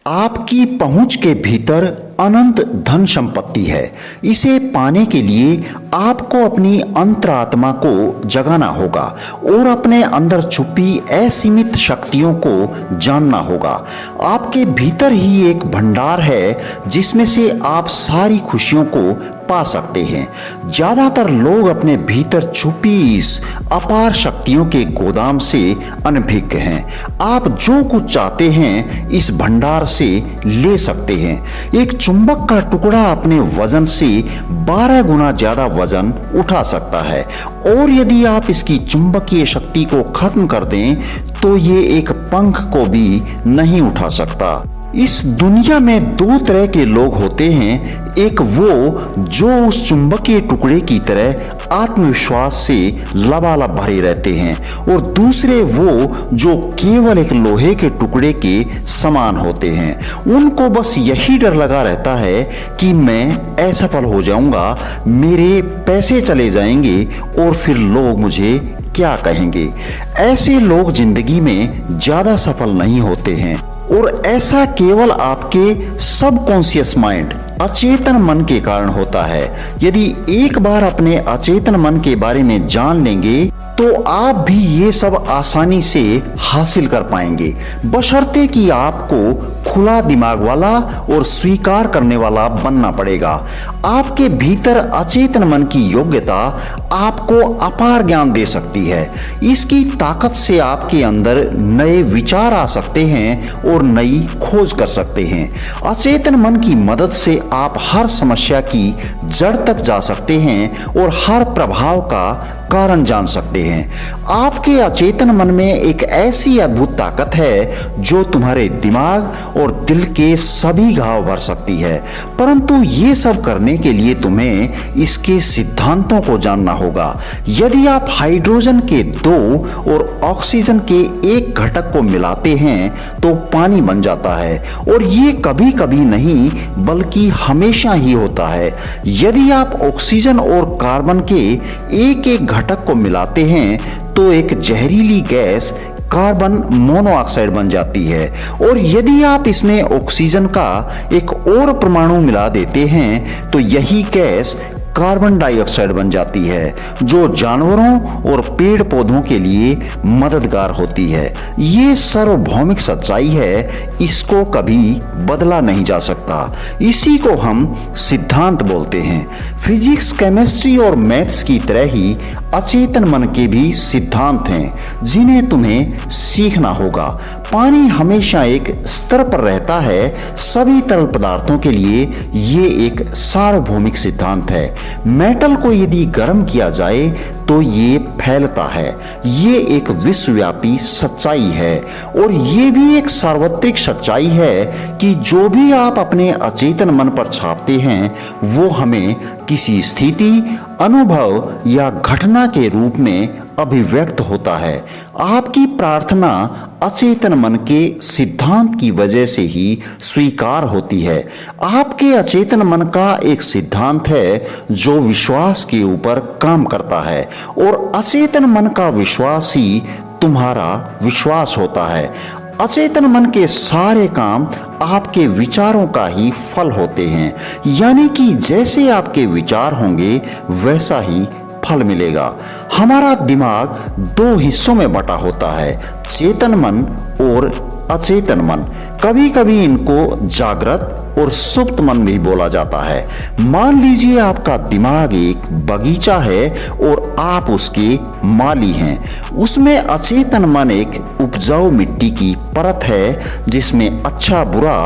आपकी पहुंच के भीतर अनंत धन संपत्ति है। इसे पाने के लिए आपको अपनी अंतरात्मा को जगाना होगा और अपने अंदर छुपी असीमित शक्तियों को जानना होगा। आपके भीतर ही एक भंडार है जिसमें से आप सारी खुशियों को पा सकते हैं। ज्यादातर लोग अपने भीतर छुपी इस अपार शक्तियों के गोदाम से अनभिज्ञ हैं। आप जो कुछ चाहते हैं इस भंडार से ले सकते हैं। एक चुंबक का टुकड़ा अपने वजन से 12 गुना ज्यादा वजन उठा सकता है और यदि आप इसकी चुंबकीय शक्ति को खत्म कर दें तो ये एक पंख को भी नहीं उठा सकता। इस दुनिया में दो तरह के लोग होते हैं, एक वो जो उस चुंबकीय टुकड़े की तरह आत्मविश्वास से लबालब भरे रहते हैं और दूसरे वो जो केवल एक लोहे के टुकड़े के समान होते हैं। उनको बस यही डर लगा रहता है कि मैं असफल हो जाऊंगा, मेरे पैसे चले जाएंगे और फिर लोग मुझे क्या कहेंगे। ऐसे लोग जिंदगी में ज्यादा सफल नहीं होते हैं और ऐसा केवल आपके सबकॉन्शियस माइंड अचेतन मन के कारण होता है। यदि एक बार अपने अचेतन मन के बारे में जान लेंगे तो आप भी ये सब आसानी से हासिल कर पाएंगे, बशर्ते कि आपको खुला दिमाग वाला और स्वीकार करने वाला बनना पड़ेगा। आपके भीतर अचेतन मन की योग्यता आपको अपार ज्ञान दे सकती है। इसकी ताकत से आपके अंदर नए विचार आ सकते हैं और नई खोज कर सकते हैं। अचेतन मन की मदद से आप हर समस्या की जड़ तक जा सकते हैं और हर प्रभाव का कारण जान सकते हैं। आपके अचेतन मन में एक ऐसी अद्भुत ताकत है जो तुम्हारे दिमाग और दिल के सभी घाव भर सकती है, परंतु ये सब करने के लिए तुम्हें इसके सिद्धांतों को जानना होगा। यदि आप हाइड्रोजन के 2 और ऑक्सीजन के 1 घटक को मिलाते हैं तो पानी बन जाता है और ये कभी कभी नहीं बल्कि हमेशा ही होता है। यदि आप ऑक्सीजन और कार्बन के एक घटक को मिलाते हैं तो एक जहरीली गैस कार्बन मोनोऑक्साइड बन जाती है और यदि आप इसमें ऑक्सीजन का एक और परमाणु मिला देते हैं तो यही गैस कार्बन डाइऑक्साइड बन जाती है जो जानवरों और पेड़ पौधों के लिए मददगार होती है। ये सार्वभौमिक सच्चाई है, इसको कभी बदला नहीं जा सकता। इसी को हम सिद्धांत बोलते हैं। फिजिक्स, केमिस्ट्री और मैथ्स की तरह ही अचेतन मन के भी सिद्धांत हैं जिन्हें तुम्हें सीखना होगा। पानी हमेशा एक स्तर पर रहता है, सभी तरल पदार्थों के लिए ये एक सार्वभौमिक सिद्धांत है। मेटल को यदि गर्म किया जाए तो ये फैलता है। ये एक विश्वव्यापी सच्चाई है और ये भी एक सार्वत्रिक सच्चाई है कि जो भी आप अपने अचेतन मन पर छापते हैं वो हमें किसी स्थिति, अनुभव या घटना के रूप में अभिव्यक्त होता है। आपकी प्रार्थना अचेतन मन के सिद्धांत की वजह से ही स्वीकार होती है। आपके अचेतन मन का एक सिद्धांत है जो विश्वास के ऊपर काम करता है और अचेतन मन का विश्वास ही तुम्हारा विश्वास होता है। अचेतन मन के सारे काम आपके विचारों का ही फल होते हैं, यानी कि जैसे आपके विचार होंगे वैसा ही फल मिलेगा। हमारा दिमाग 2 हिस्सों में बटा होता है, चेतन मन और अचेतन मन। कभी कभी इनको जागृत और सुप्त मन भी बोला जाता है। मान लीजिए आपका दिमाग एक बगीचा है और आप उसके माली हैं। उसमें अचेतन मन एक उपजाऊ मिट्टी की परत है जिसमें अच्छा बुरा,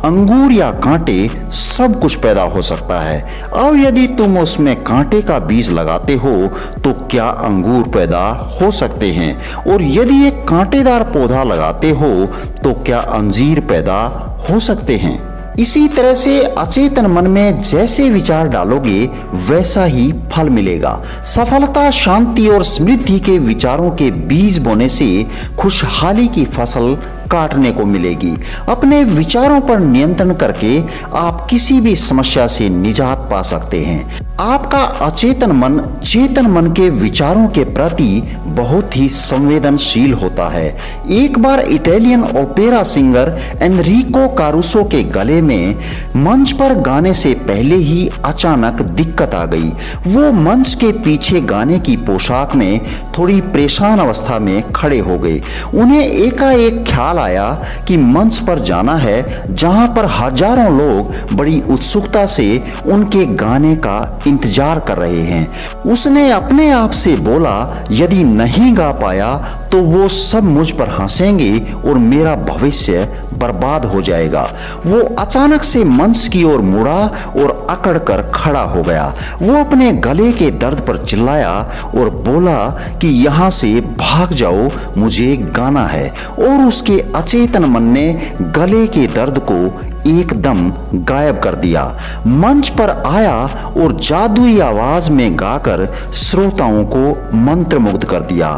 अंगूर या कांटे सब कुछ पैदा हो सकता है। अब यदि तुम उसमें कांटे का बीज लगाते हो तो क्या अंगूर पैदा हो सकते हैं, और यदि एक कांटेदार पौधा लगाते हो तो क्या अंजीर पैदा हो सकते हैं। इसी तरह से अचेतन मन में जैसे विचार डालोगे वैसा ही फल मिलेगा। सफलता, शांति और समृद्धि के विचारों के बीज बोने से खुशहाली की फसल काटने को मिलेगी। अपने विचारों पर नियंत्रण करके आप किसी भी समस्या से निजात पा सकते हैं। आपका अचेतन मन चेतन मन के विचारों के प्रति बहुत ही संवेदनशील होता है। एक बार इटालियन ओपेरा सिंगर एनरिको कारुसो के गले में मंच पर गाने से पहले ही अचानक दिक्कत आ गई। वो मंच के पीछे गाने की पोशाक में थोड़ी परेशान अवस्था में खड़े हो गए। उन्हें एकाएक ख्याल आया कि मंच पर जाना है, जहां पर हजारों लोग बड़ी उत्सुकता से उनके गाने का इंतजार कर रहे हैं। उसने अपने आप से बोला, यदि नहीं गा पाया तो वो सब मुझ पर हंसेंगे और मेरा भविष्य बर्बाद हो जाएगा। वो अचानक से मंच की ओर मुड़ा और अकड़ कर खड़ा हो गया। वो अपने गले के दर्द पर चिल्लाया और बोला कि यहाँ से भाग जाओ, मुझे गाना है। और उसके अचेतन मन ने गले के दर्द को एकदम गायब कर दिया। मंच पर आया और जादुई आवाज में गाकर श्रोताओं को मंत्रमुग्ध कर दिया।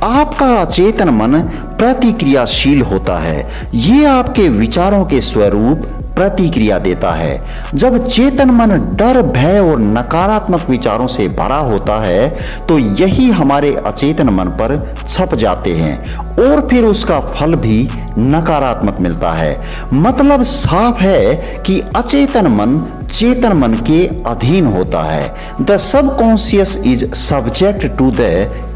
आपका अचेतन मन प्रतिक्रियाशील होता है। ये आपके विचारों के स्वरूप प्रतिक्रिया देता है। जब चेतन मन डर, भय और नकारात्मक विचारों से भरा होता है तो यही हमारे अचेतन मन पर छप जाते हैं और फिर उसका फल भी नकारात्मक मिलता है। मतलब साफ है कि अचेतन मन चेतन मन के अधीन होता है। The subconscious is subject to the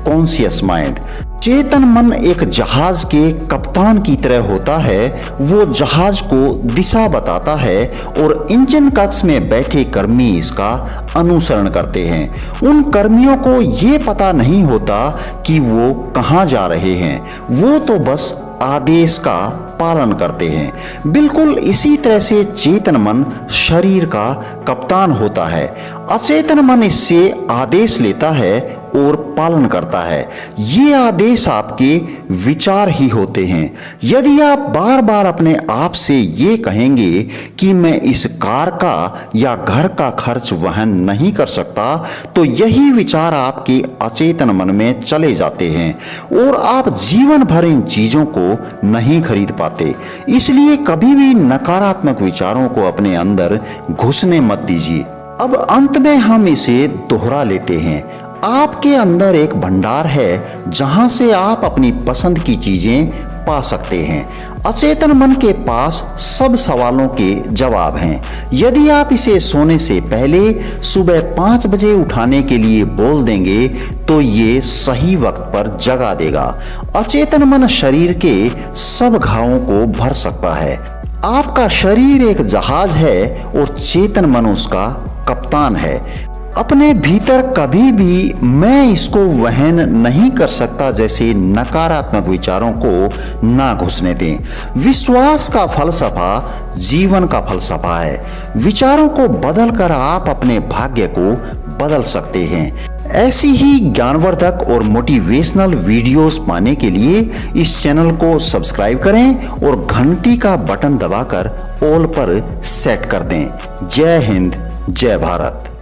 conscious mind. चेतन मन एक जहाज के कप्तान की तरह होता है। वो जहाज को दिशा बताता है और इंजन कक्ष में बैठे कर्मी इसका अनुसरण करते हैं। उन कर्मियों को ये पता नहीं होता कि वो कहाँ जा रहे हैं, वो तो बस आदेश का पालन करते हैं। बिल्कुल इसी तरह से चेतन मन शरीर का कप्तान होता है। अचेतन मन इससे आदेश लेता है और पालन करता है। ये आदेश आपके विचार ही होते हैं। यदि आप बार बार अपने आप से ये कहेंगे कि मैं इस कार का या घर का खर्च वहन नहीं कर सकता, तो यही विचार आपके अचेतन मन में चले जाते हैं और आप जीवन भर इन चीजों को नहीं खरीद पाते। इसलिए कभी भी नकारात्मक विचारों को अपने अंदर घुसने मत दीजिए। अब अंत में हम इसे दोहरा लेते हैं। आपके अंदर एक भंडार है जहां से आप अपनी पसंद की चीजें पा सकते हैं। अचेतन मन के पास सब सवालों के जवाब हैं। यदि आप इसे सोने से पहले सुबह 5 बजे उठाने के लिए बोल देंगे तो ये सही वक्त पर जगा देगा। अचेतन मन शरीर के सब घावों को भर सकता है। आपका शरीर एक जहाज है और चेतन मन उसका कप्तान है। अपने भीतर कभी भी मैं इसको वहन नहीं कर सकता जैसे नकारात्मक विचारों को ना घुसने दें। विश्वास का फलसफा जीवन का फलसफा है। विचारों को बदलकर आप अपने भाग्य को बदल सकते हैं। ऐसी ही ज्ञानवर्धक और मोटिवेशनल वीडियोस पाने के लिए इस चैनल को सब्सक्राइब करें और घंटी का बटन दबाकर ऑल पर सेट कर दें। जय हिंद, जय भारत।